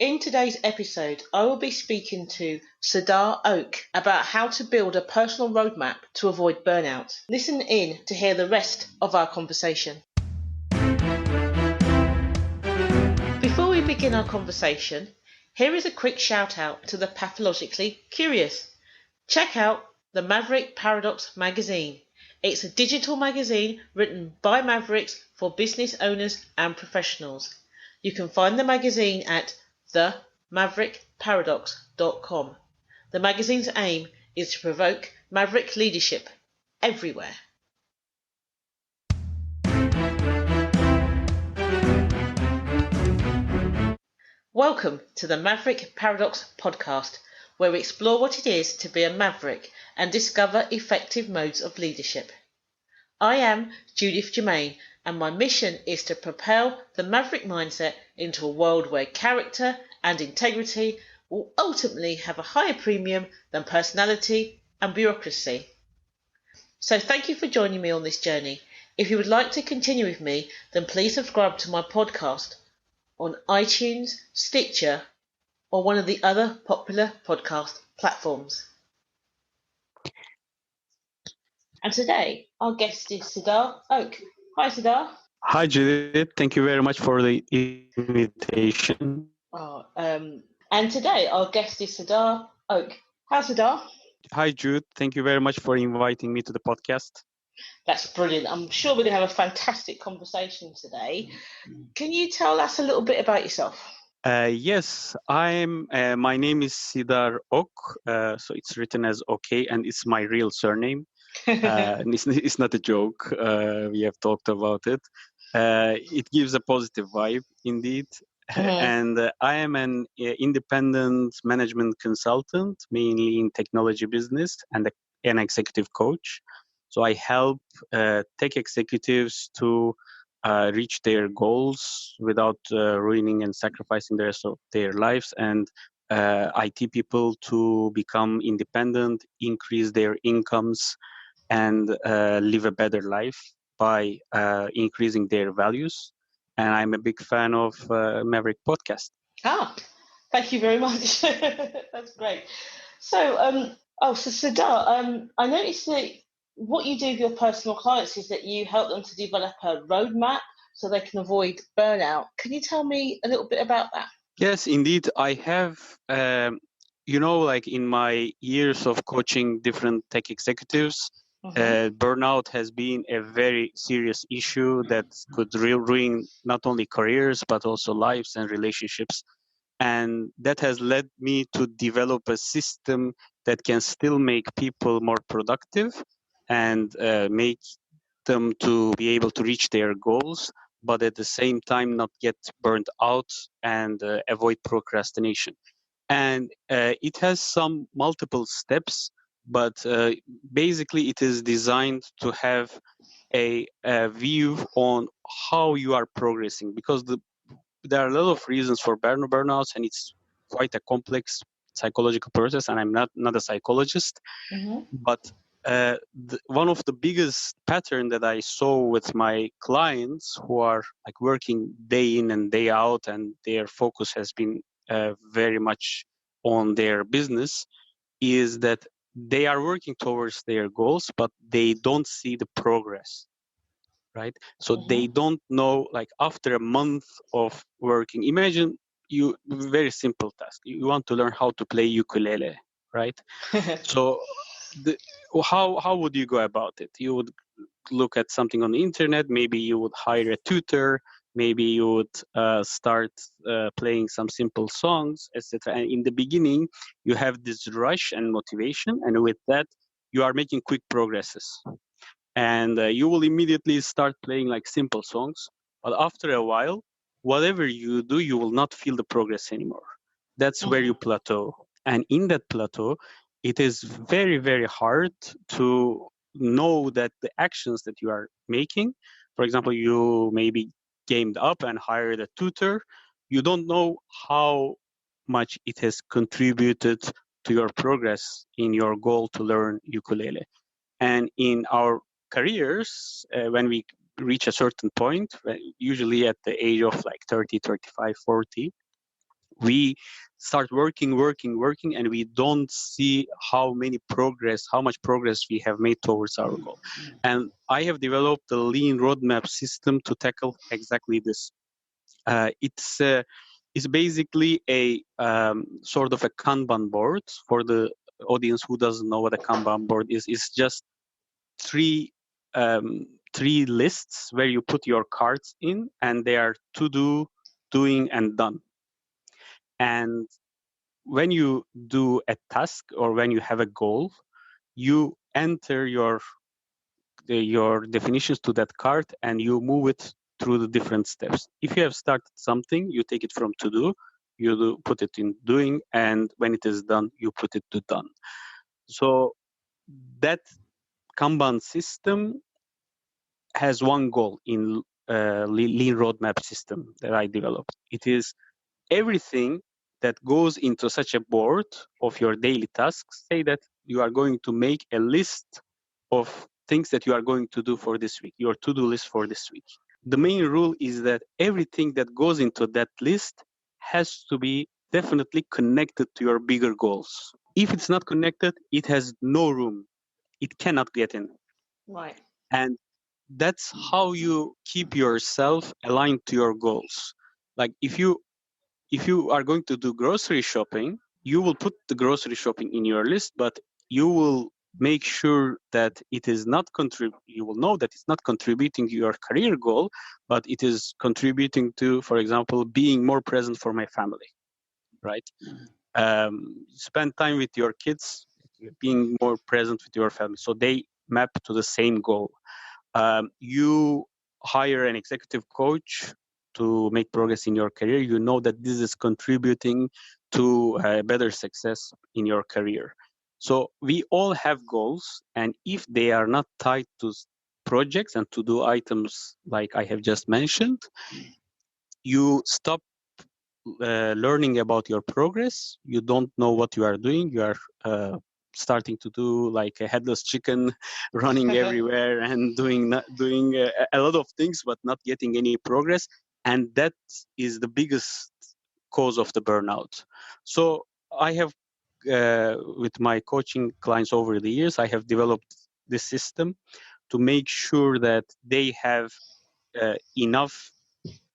In today's episode, I will be speaking to Sidar Ok about how to build a personal roadmap to avoid burnout. Listen in to hear the rest of our conversation. Before we begin our conversation, here is a quick shout out to the pathologically curious. Check out the Maverick Paradox magazine. It's a digital magazine written by Mavericks for business owners and professionals. You can find the magazine at themaverickparadox.com. The magazine's aim is to provoke maverick leadership everywhere. Welcome to the Maverick Paradox podcast, where we explore what it is to be a maverick and discover effective modes of leadership. I am Judith Germain, and my mission is to propel the maverick mindset into a world where character and integrity will ultimately have a higher premium than personality and bureaucracy. So thank you for joining me on this journey. If you would like to continue with me, then please subscribe to my podcast on iTunes, Stitcher, or one of the other popular podcast platforms. And today, our guest is Sidar Ok. Hi, Sidar. Hi, Judith. Thank you very much for the invitation. And today, our guest is Sidar Ok. Hi, Sidar. Hi, Jude. Thank you very much for inviting me to the podcast. That's brilliant. I'm sure we're going to have a fantastic conversation today. Can you tell us a little bit about yourself? Yes, I'm. My name is Sidar Ok, so it's written as OK, and it's my real surname. And it's not a joke. We have talked about it. It gives a positive vibe, indeed. Mm-hmm. And I am an independent management consultant, mainly in technology business, and an executive coach. So I help tech executives to reach their goals without ruining and sacrificing the rest of their lives, and IT people to become independent, increase their incomes, and live a better life by increasing their values. And I'm a big fan of Maverick Podcast. Thank you very much. That's great. So, Sidar, I noticed that what you do with your personal clients is that you help them to develop a roadmap so they can avoid burnout. Can you tell me a little bit about that? Yes, indeed. I have, like in my years of coaching different tech executives, burnout has been a very serious issue that could ruin not only careers, but also lives and relationships. And that has led me to develop a system that can still make people more productive and make them to be able to reach their goals, but at the same time not get burnt out and avoid procrastination. And it has some multiple steps, but basically it is designed to have a view on how you are progressing, because there are a lot of reasons for burnouts, and it's quite a complex psychological process, and I'm not a psychologist. Mm-hmm. But one of the biggest pattern that I saw with my clients who are like working day in and day out, and their focus has been very much on their business, is that they are working towards their goals, but they don't see the progress. Right? So they don't know, like after a month of working, imagine you, very simple task. You want to learn how to play ukulele, right? So how would you go about it? You would look at something on the internet, maybe you would hire a tutor, maybe you would start playing some simple songs, etc. And in the beginning, you have this rush and motivation, and with that, you are making quick progresses. And you will immediately start playing like simple songs. But after a while, whatever you do, you will not feel the progress anymore. That's where you plateau. And in that plateau, it is very, very hard to know that the actions that you are making, for example, you maybe gamed up and hired a tutor, you don't know how much it has contributed to your progress in your goal to learn ukulele. And in our careers, when we reach a certain point, usually at the age of like 30, 35, 40, We start working, and we don't see how much progress we have made towards our goal. And I have developed a lean roadmap system to tackle exactly this. It's basically a sort of a Kanban board. For the audience who doesn't know what a Kanban board is, it's just three three lists where you put your cards in, and they are to do, doing, and done. And when you do a task or when you have a goal, you enter your definitions to that card and you move it through the different steps. If you have started something, you take it from to do, put it in doing, and when it is done, you put it to done. So that Kanban system has one goal in lean roadmap system that I developed. It is everything that goes into such a board of your daily tasks. Say that you are going to make a list of things that you are going to do for this week, your to-do list for this week. The main rule is that everything that goes into that list has to be definitely connected to your bigger goals. If it's not connected, it has no room. It cannot get in. Right. And that's how you keep yourself aligned to your goals. Like if you are going to do grocery shopping, you will put the grocery shopping in your list, but you will make sure that it is not you will know that it's not contributing to your career goal, but it is contributing to, for example, being more present for my family, right? Spend time with your kids, being more present with your family, so they map to the same goal. You hire an executive coach to make progress in your career. You know that this is contributing to better success in your career. So we all have goals, and if they are not tied to projects and to do items like I have just mentioned, you stop learning about your progress. You don't know what you are doing. You are starting to do like a headless chicken, running everywhere and doing a lot of things, but not getting any progress. And that is the biggest cause of the burnout. So I have, with my coaching clients over the years, I have developed this system to make sure that they have enough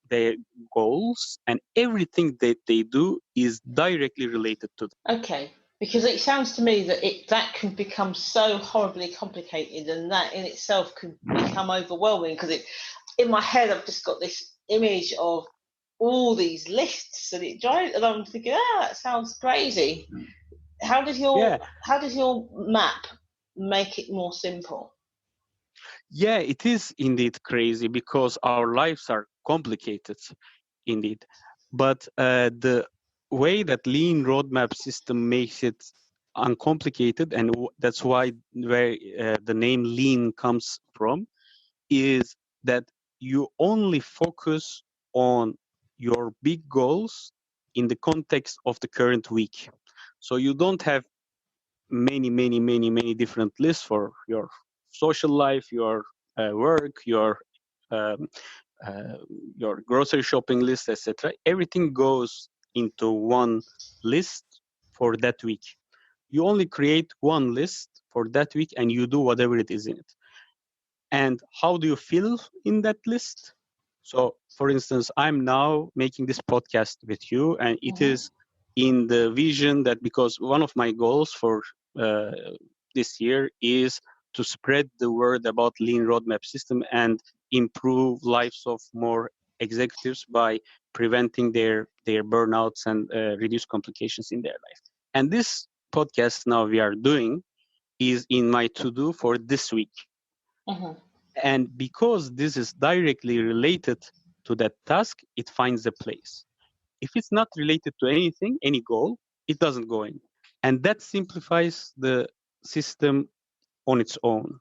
their goals, and everything that they do is directly related to them. Okay, because it sounds to me that that can become so horribly complicated, and that in itself can become overwhelming. Because in my head, I've just got this image of all these lists, and and I'm thinking, that sounds crazy. How does your map make it more simple? Yeah, it is indeed crazy because our lives are complicated, indeed. But the way that lean roadmap system makes it uncomplicated, and that's why where the name lean comes from, is that you only focus on your big goals in the context of the current week. So you don't have many different lists for your social life, your work, um, your grocery shopping list, etc. Everything goes into one list for that week. You only create one list for that week and you do whatever it is in it. And how do you feel in that list? So, for instance, I'm now making this podcast with you, and it is in the vision that, because one of my goals for this year is to spread the word about lean roadmap system and improve lives of more executives by preventing their burnouts and reduce complications in their life. And this podcast now we are doing is in my to-do for this week. And because this is directly related to that task, it finds a place. If it's not related to anything, any goal, it doesn't go in. And that simplifies the system on its own.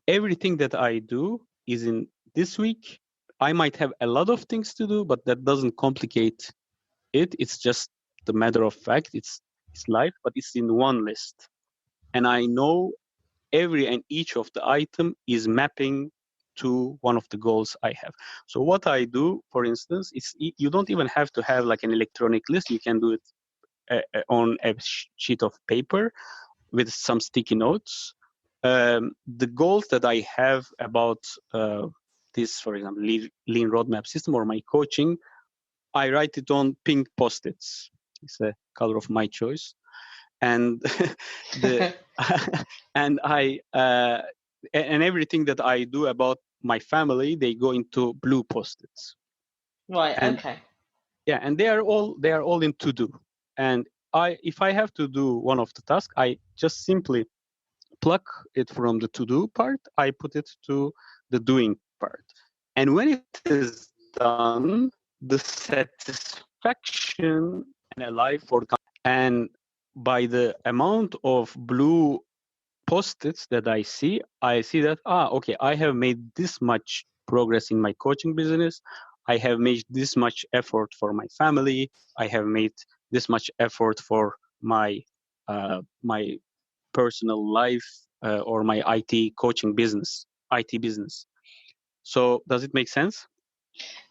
Everything that I do is in this week. I might have a lot of things to do, but that doesn't complicate it. It's just the matter of fact. It's life, but it's in one list. And I know every and each of the item is mapping to one of the goals I have. So what I do, for instance, is you don't even have to have like an electronic list. You can do it on a sheet of paper with some sticky notes. The goals that I have about this, for example, lean roadmap system or my coaching, I write it on pink post-its. It's a color of my choice, and the and I and everything that I do about my family, they go into blue post-its. Right. And Okay. yeah, and they are all in to do. And if I have to do one of the tasks, I just simply pluck it from the to do part. I put it to the doing part. And when it is done, the satisfaction and alive for the and by the amount of blue post-its that I see that, okay, I have made this much progress in my coaching business. I have made this much effort for my family. I have made this much effort for my my personal life or my IT coaching business, IT business. So does it make sense?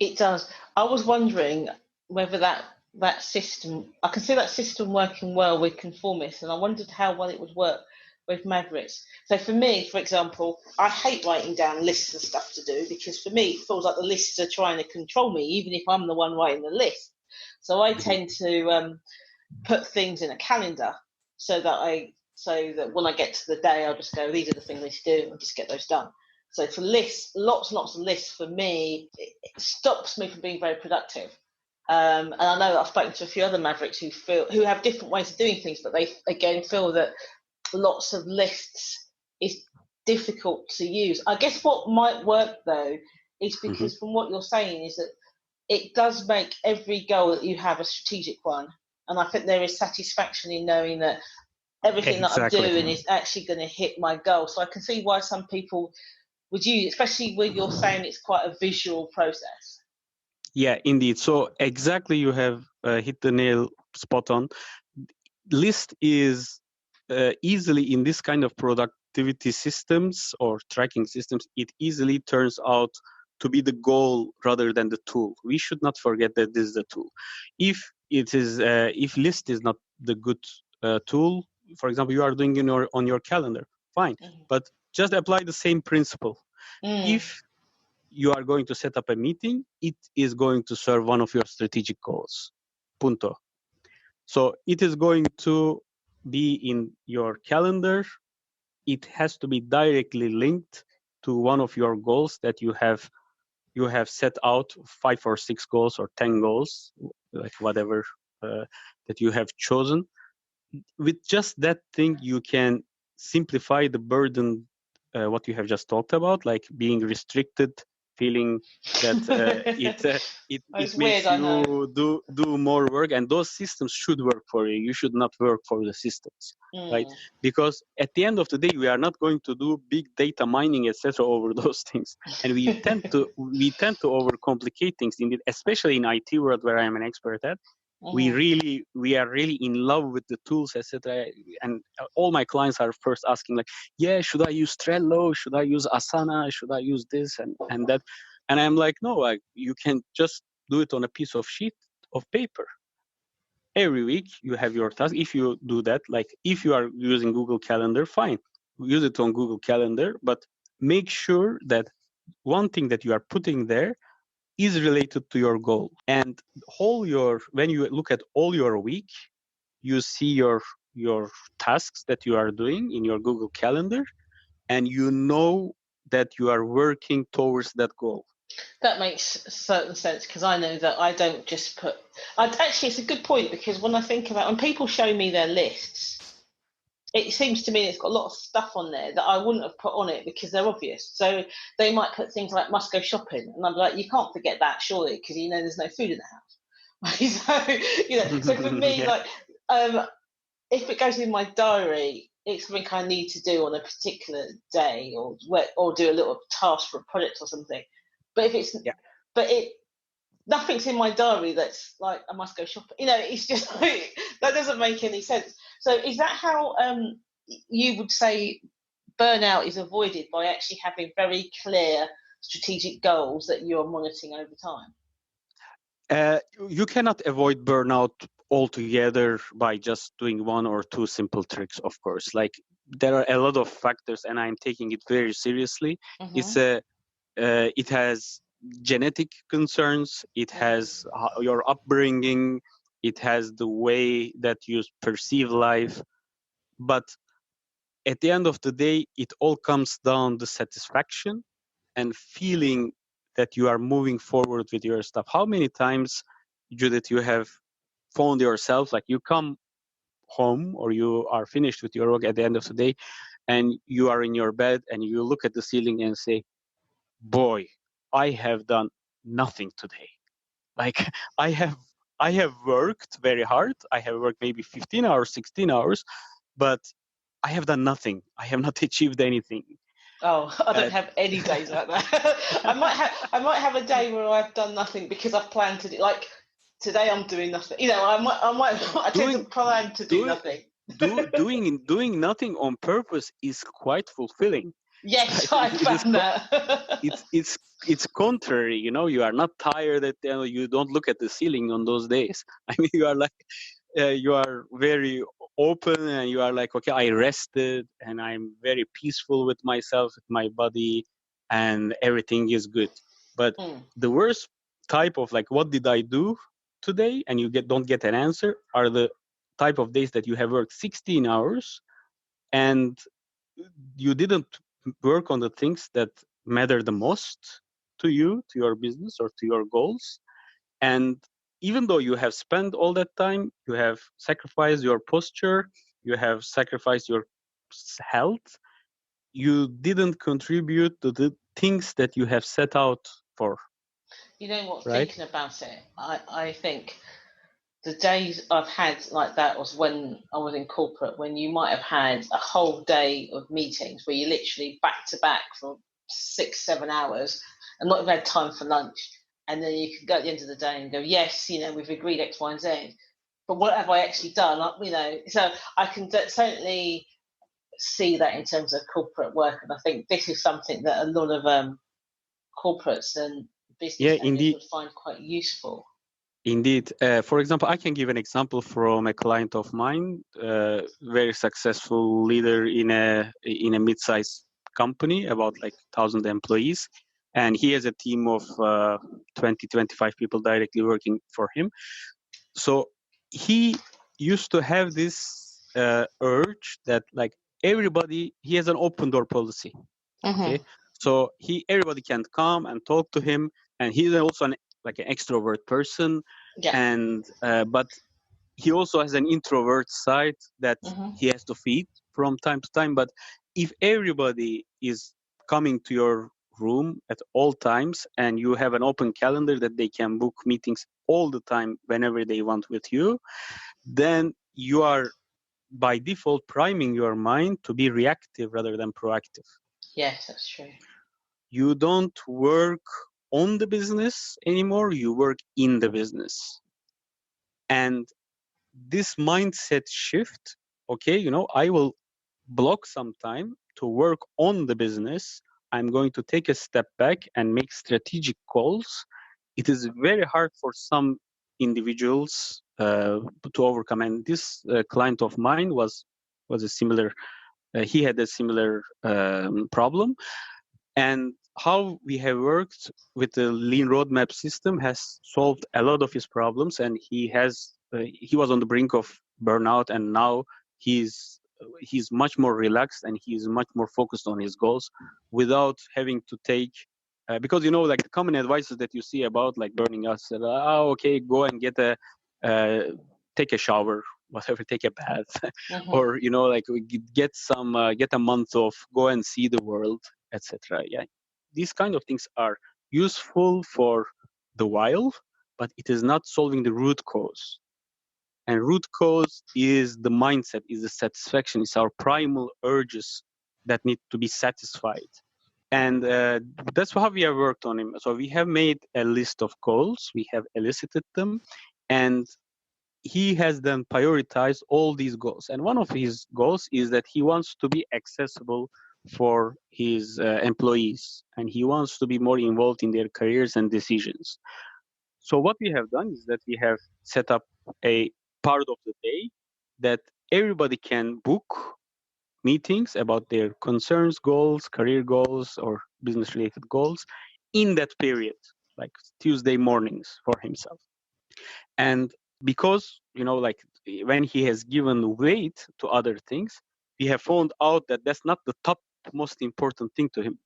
It does. I was wondering whether that system, I can see that system working well with conformists, and I wondered how well it would work with mavericks. So for me, for example, I hate writing down lists of stuff to do, because for me it feels like the lists are trying to control me, even if I'm the one writing the list. So I tend to put things in a calendar so that when I get to the day, I'll just go, these are the things I need to do, and just get those done. So for lists, lots and lots of lists, for me, it stops me from being very productive. And I know that I've spoken to a few other mavericks who have different ways of doing things, but they again feel that lots of lists is difficult to use. I guess what might work though is because from what you're saying is that it does make every goal that you have a strategic one. And I think there is satisfaction in knowing that everything that I'm doing is actually going to hit my goal. So I can see why some people would use, especially when you're saying it's quite a visual process. Yeah, indeed. So exactly, you have hit the nail spot on. List is easily, in this kind of productivity systems or tracking systems, it easily turns out to be the goal rather than the tool. We should not forget that this is the tool. If list is not the good tool, for example, you are doing on your calendar, fine, but just apply the same principle. If you are going to set up a meeting, it is going to serve one of your strategic goals. Punto. So it is going to be in your calendar. It has to be directly linked to one of your goals that you have set out, 5 or 6 goals or 10 goals, like whatever that you have chosen. With just that thing, you can simplify the burden, what you have just talked about, like being restricted, feeling that it makes you do more work, and those systems should work for you. You should not work for the systems, right? Because at the end of the day, we are not going to do big data mining, etc., over those things, and we tend to overcomplicate things. Indeed, especially in IT world, where I am an expert at. We are really in love with the tools, etc. And all my clients are first asking, like, yeah, should I use Trello? Should I use Asana? Should I use this and that? And I'm like, no, you can just do it on a piece of sheet of paper. Every week you have your task. If you do that, like if you are using Google Calendar, fine, use it on Google Calendar, but make sure that one thing that you are putting there is related to your goal. And when you look at all your week, you see your tasks that you are doing in your Google Calendar, and you know that you are working towards that goal. That makes certain sense, because I know that I don't just put. Actually, it's a good point, because when I think about when people show me their lists, it seems to me it's got a lot of stuff on there that I wouldn't have put on it because they're obvious. So they might put things like must go shopping, and I'm like, you can't forget that, surely, because you know there's no food in the house. So for me, yeah. Like, if it goes in my diary, it's something I need to do on a particular day, or do a little task for a project or something. But if it's nothing's in my diary that's like I must go shopping. It's just like, that doesn't make any sense. So is that how you would say burnout is avoided, by actually having very clear strategic goals that you're monitoring over time? You cannot avoid burnout altogether by just doing one or two simple tricks, of course. Like, there are a lot of factors, and I'm taking it very seriously. Mm-hmm. It has genetic concerns, it has your upbringing, it has the way that you perceive life. But at the end of the day, it all comes down to satisfaction and feeling that you are moving forward with your stuff. How many times, Judith, you have found yourself, like, you come home or you are finished with your work at the end of the day, and you are in your bed and you look at the ceiling and say, boy, I have done nothing today. Like, I have worked very hard. I have worked maybe 15 hours, 16 hours, but I have done nothing. I have not achieved anything. Oh, I don't have any days like that. I might have a day where I've done nothing because I've planned to do, like today I'm doing nothing. You know, I tend to plan to do nothing. Doing nothing on purpose is quite fulfilling. Yes, I found that. It's contrary, you know. You are not tired at you don't look at the ceiling on those days. I mean, you are like, you are very open, and you are like, okay, I rested and I'm very peaceful with myself, with my body, and everything is good. But the worst type of, like, what did I do today, and you don't get an answer, are the type of days that you have worked 16 hours and you didn't work on the things that matter the most to you, to your business, or to your goals. And even though you have spent all that time, you have sacrificed your posture, you have sacrificed your health, you didn't contribute to the things that you have set out for. You know what, right? Thinking about it, I think the days I've had like that was when I was in corporate, when you might have had a whole day of meetings where you literally back to back for 6-7 hours and not even had time for lunch. And then you can go at the end of the day and go, yes, you know, we've agreed X, Y, and Z. But what have I actually done? You know, so I can certainly see that in terms of corporate work. And I think this is something that a lot of corporates and business owners would find quite useful. Indeed. For example, I can give an example from a client of mine, very successful leader in a mid-sized company, about like 1,000 employees, and he has a team of 20-25 people directly working for him. So he used to have this urge that, like, he has an open door policy. Okay, so everybody can come and talk to him, and he's also an extrovert person. And but he also has an introvert side that he has to feed from time to time. But if everybody is coming to your room at all times, and you have an open calendar that they can book meetings all the time whenever they want with you, then you are by default priming your mind to be reactive rather than proactive. Yes, that's true. You don't work on the business anymore, you work in the business. And this mindset shift, okay, you know, I will block some time to work on the business. I'm going to take a step back and make strategic calls. It is very hard for some individuals to overcome. And this client of mine was a similar. He had a similar problem. And how we have worked with the lean roadmap system has solved a lot of his problems, and he was on the brink of burnout, and now he's much more relaxed and he's much more focused on his goals without having to take because, you know, like the common advices that you see about like burning out, okay, go and take a shower, whatever, take a bath, or, you know, like get a month off, go and see the world, etc. Yeah, these kind of things are useful for the while, but it is not solving the root cause. And root cause is the mindset, is the satisfaction, it's our primal urges that need to be satisfied. And that's how we have worked on him. So we have made a list of goals, we have elicited them, and he has then prioritized all these goals. And one of his goals is that he wants to be accessible for his employees, and he wants to be more involved in their careers and decisions. So what we have done is that we have set up a part of the day that everybody can book meetings about their concerns, goals, career goals, or business related goals in that period, like Tuesday mornings for himself. And because, like when he has given weight to other things, we have found out that that's not the top most important thing to him.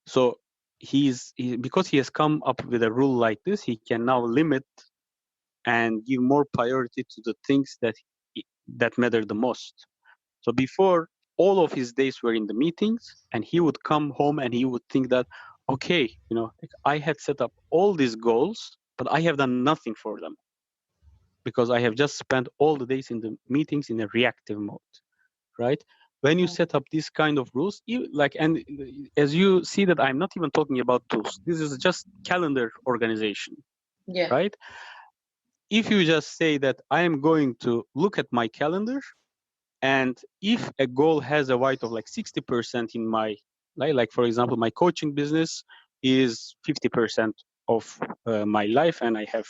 So because he has come up with a rule like this, he can now limit and give more priority to the things that matter the most. So before, all of his days were in the meetings, and he would come home and he would think that, okay, like I had set up all these goals, but I have done nothing for them because I have just spent all the days in the meetings in a reactive mode, right? When you set up these kind of rules, and as you see that I'm not even talking about tools. This is just calendar organization, right? If you just say that I am going to look at my calendar, and if a goal has a weight of like 60% in my, like for example, my coaching business is 50% of my life, and I have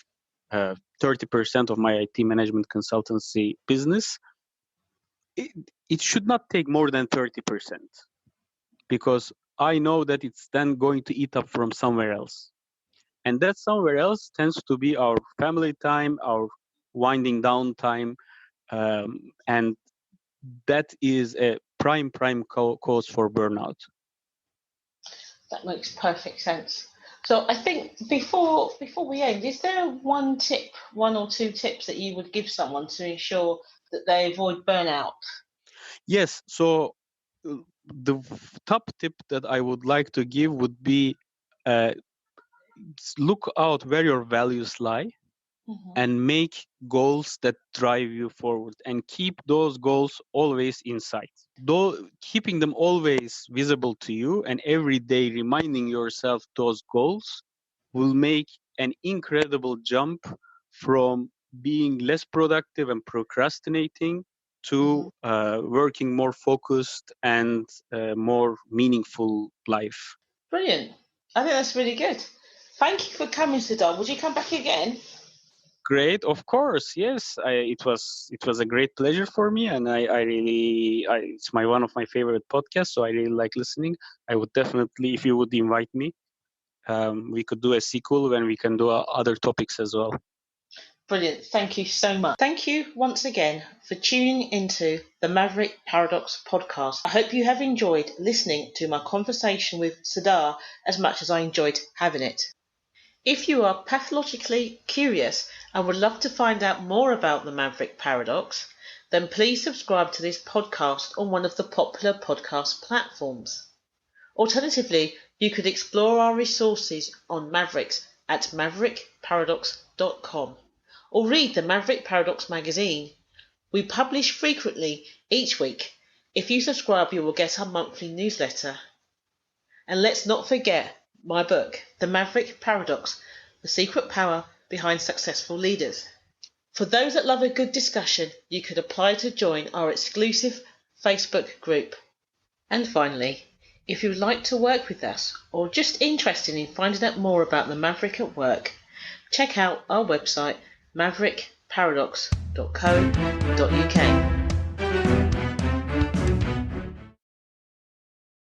30% of my IT management consultancy business, it should not take more than 30%, because I know that it's then going to eat up from somewhere else. And that somewhere else tends to be our family time, our winding down time, and that is a prime cause for burnout. That makes perfect sense. So I think before we end, is there one or two tips that you would give someone to ensure that they avoid burnout? Yes. So the top tip that I would like to give would be look out where your values lie, and make goals that drive you forward, and keep those goals always in sight. Though keeping them always visible to you and every day reminding yourself those goals will make an incredible jump from being less productive and procrastinating to working more focused and more meaningful life. Brilliant. I think that's really good. Thank you for coming, Sidar. Would you come back again? Great, of course, yes. It was a great pleasure for me, and I really it's one of my favorite podcasts, so I really like listening. I would definitely, if you would invite me, we could do a sequel when we can do other topics as well. Brilliant. Thank you so much. Thank you once again for tuning into the Maverick Paradox podcast. I hope you have enjoyed listening to my conversation with Sidar as much as I enjoyed having it. If you are pathologically curious and would love to find out more about the Maverick Paradox, then please subscribe to this podcast on one of the popular podcast platforms. Alternatively, you could explore our resources on Mavericks at maverickparadox.com, or read the Maverick Paradox magazine. We publish frequently each week. If you subscribe, you will get our monthly newsletter. And let's not forget my book, The Maverick Paradox, The Secret Power Behind Successful Leaders. For those that love a good discussion, you could apply to join our exclusive Facebook group. And finally, if you would like to work with us or just interested in finding out more about the Maverick at work, check out our website maverickparadox.co.uk.